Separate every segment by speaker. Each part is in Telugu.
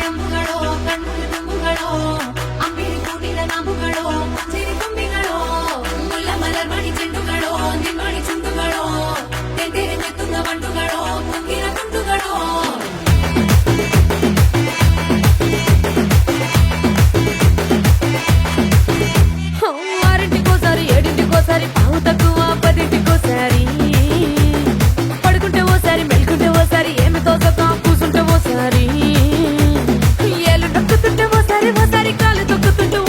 Speaker 1: ಅಂಬುಗಳೋ ಕಣ್ಣು ತುಂಬುಗಳೋ ಅಂಬಿಳಿ ಕೂಡಿದ ನಾಮುಗಳೋ ಮಂಜಿರಿ ತುಂಬಿಗಳೋ ಮುಲ್ಲ ಮಲರ್ಮಣಿ ಚೆಂಡುಗಳೋ ನಿಮ್ಮಣಿ ಚುಂಡುಗಳೋ ತೆಂದಿರಿ ಮೆತ್ತುಂಗ ಬಂಡುಗಳೋ ಮುಂಗಿನ ತುಂಡುಗಳೋ ఆరింటికోసారి ఏడింటికోసారి పావు తక్కువ పదింటికోసారి పడుకుంటే ఓసారి మెలుకుంటే ఓసారి ఏమి తోసక కూసుంటే ఓసారి ఏళ్ళు నొక్కుతుంటే ఓసారి ఓసారి కాలు తొక్కుతుంటే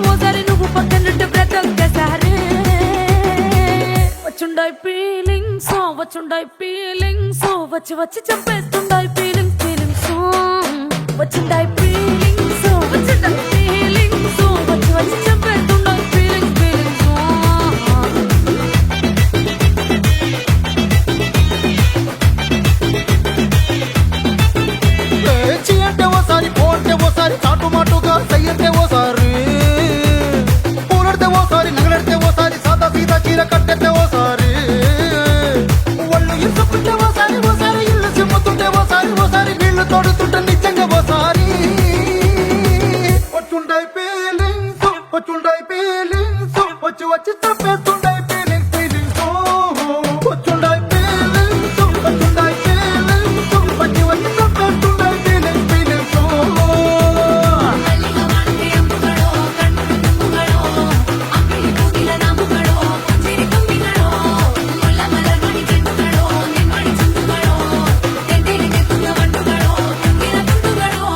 Speaker 1: ఓసారి నువ్వు పక్కనుంటే ప్రతి ఒక్కసారి వచ్చుండాయి ఫీలింగ్స్ వచ్చి వచ్చి చంపేస్తుండాయి ఫీలింగ్స్ వచ్చిండాయి ఫీలింగ్స్ వచ్చిండాయి ఫీలింగ్స్ వచ్చి వచ్చి చంపేస్తుండాయి
Speaker 2: అంటే ఓసారి పోంటే ఓసారి చాటుమాటుగా సయ్యంటే ఓసారి పూలడితే ఓసారి నగలడితే ఓసారి సాదా సీదా చీర కట్టెతే ఓసారి ఒళ్ళు ఇసుకుంటే ఓసారి ఇల్లు చిమ్ముతుంటే ఓసారి నీళ్లు తోడుతుంటే నిజంగా ఓసారి వచ్చుండాయి ఫీలింగ్స్ వచ్చి వచ్చి చంపేస్తుండాయి ఫీలింగ్స్ వచ్చుండాయి ఫీలింగ్స్ వచ్చి వచ్చి చంపేస్తుండాయి ఫీలింగ్స్
Speaker 1: మల్లిగ వాడితే అంబుಗಳೋ కಣ್ಣు ತುಂಬುಗಳೋ అంబిಳಿ ಕೂಡಿದ ನಾಮುಗಳೋ ಮಂಜಿರಿ ತುಂಬಿಗಳೋ ಮುಲ್ಲ ಮಲರ್ಮಣಿ ಚೆಂಡುಗಳೋ ನಿಮ್ಮಣಿ ಚುಂಡುಗಳೋ ತೆಂದಿರಿ ಮೆತ್ತುಂಗ ಬಂಡುಗಳೋ ಮುಂಗಿನ ತುಂಡುಗಳೋ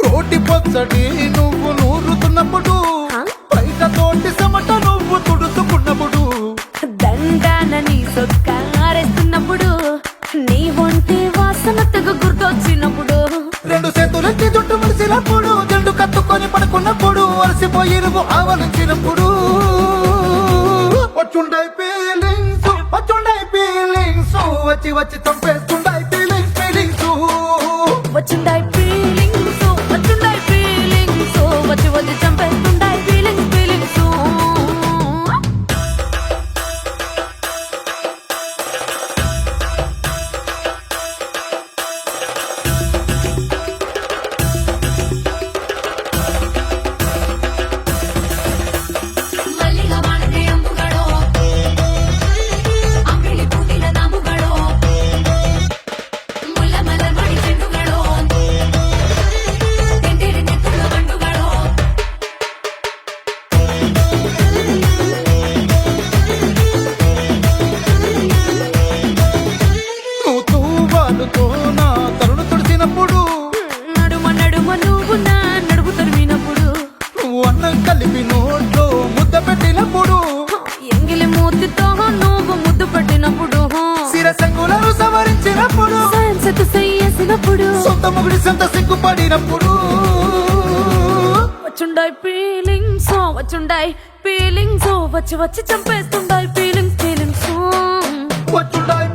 Speaker 2: రోటి పచ్చడి నువ్వు నూరుతున్నప్పుడు బయట తోటి సమట నువ్వు తుడుచుకున్నప్పుడు
Speaker 1: దండాన నీ సొక్కారేస్తున్నప్పుడు నీ ఒంటి వాసన తెగ గుర్తొచ్చినప్పుడు
Speaker 2: రెండు చేతులెత్తి జుట్టు ముడిసినప్పుడు జండు కత్తుకొని పడుకున్నప్పుడు అలసిపోయి నువ్వు ఆవలించినప్పుడు వచ్చుండాయి ఫీలింగ్స్ వచ్చి వచ్చి చంపేస్తుండాయి ఫీలింగ్స్
Speaker 1: వచ్చిండాయి ఫీలింగ్స్ వచ్చి వచ్చి చంపేస్తుండాయి ఫీలింగ్స్ మల్లిగ వాడితే అంబుಗಳೋ అంబిಳಿ ಕೂಡಿದ ನಾಮುಗಳೋ ಮುಲ್ಲ ಮಲರ್ಮಣಿ ಚೆಂಡುಗಳೋ ತೆಂದಿರಿ ಮೆತ್ತುಂಗ ಬಂಡುಗಳೋ
Speaker 2: నువ్వు తూవాలుతో నా తరుణ తుడిసినప్పుడు
Speaker 1: నడుమ నువ్వు నా నడుపు తరిమినప్పుడు
Speaker 2: నువ్వు అన్నం కలిపి నోట్లో ముద్ద పెట్టినప్పుడు
Speaker 1: ఎంగిలి మూతితో నువ్వు ముద్దు పెట్టినప్పుడు
Speaker 2: శిరసంగులను సవరించినప్పుడు
Speaker 1: సైన్సెత్ చేసినప్పుడు
Speaker 2: సొంత ముగుడి సొంత సిగ్గుపడినప్పుడు
Speaker 1: వచ్చుండాయి ఫీలింగ్స్ వచ్చి వచ్చి చంపేస్తుండాయి ఫీలింగ్స్
Speaker 2: వచ్చుండాయి